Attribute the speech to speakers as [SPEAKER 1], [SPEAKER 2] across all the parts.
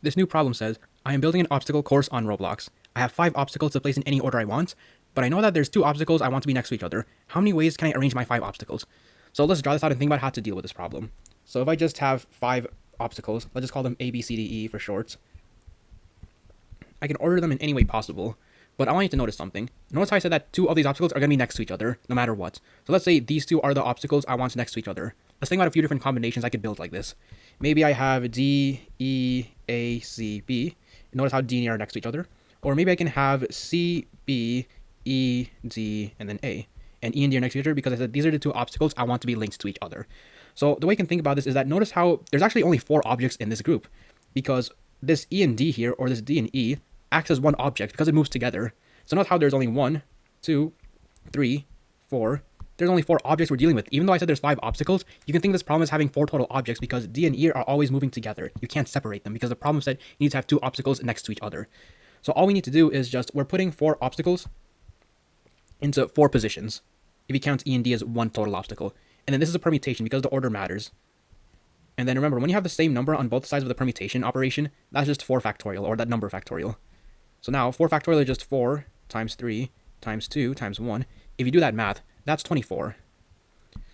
[SPEAKER 1] This new problem says, I am building an obstacle course on Roblox. I have 5 obstacles to place in any order I want, but I know that there's 2 obstacles I want to be next to each other. How many ways can I arrange my 5 obstacles? So let's draw this out and think about how to deal with this problem. So if I just have 5 obstacles, let's just call them A, B, C, D, E for short. I can order them in any way possible, but I want you to notice something. Notice how I said that 2 of these obstacles are going to be next to each other, no matter what. So let's say these 2 are the obstacles I want next to each other. Let's think about a few different combinations I could build like this. Maybe I have D, E, A, C, B. Notice how D and E are next to each other. Or maybe I can have C, B, E, D, and then A. And E and D are next to each other because I said these are the 2 obstacles I want to be linked to each other. So the way you can think about this is that notice how there's actually only 4 objects in this group. Because this E and D here, or this D and E, acts as one object because it moves together. So notice how there's only 1, 2, 3, 4. There's only 4 objects we're dealing with. Even though I said there's 5 obstacles, you can think this problem is having 4 total objects because D and E are always moving together. You can't separate them because the problem said you need to have 2 obstacles next to each other. So all we need to do is we're putting 4 obstacles into 4 positions. If you count E and D as 1 total obstacle. And then this is a permutation because the order matters. And then remember, when you have the same number on both sides of the permutation operation, that's just 4 factorial, or that number factorial. So now 4 factorial is just 4 times 3 times 2 times 1. If you do that math, that's 24.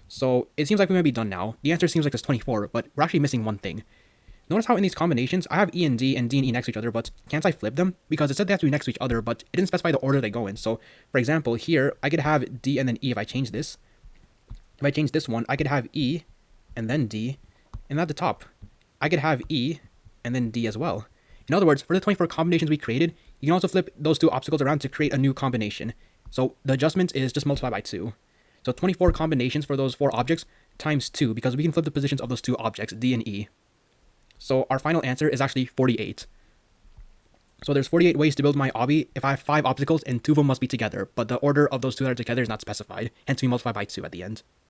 [SPEAKER 1] So it seems like we might be done now. The answer seems like it's 24, but we're actually missing one thing. Notice how in these combinations, I have E and D and E next to each other, but can't I flip them? Because it said they have to be next to each other, but it didn't specify the order they go in. So, for example, here, I could have D and then E if I change this. If I change this one, I could have E and then D, and at the top, I could have E and then D as well. In other words, for the 24 combinations we created, you can also flip those 2 obstacles around to create a new combination. So the adjustment is just multiply by 2. So 24 combinations for those 4 objects times 2, because we can flip the positions of those 2 objects, D and E. So our final answer is actually 48. So there's 48 ways to build my obby if I have 5 obstacles and 2 of them must be together, but the order of those 2 that are together is not specified, hence we multiply by 2 at the end.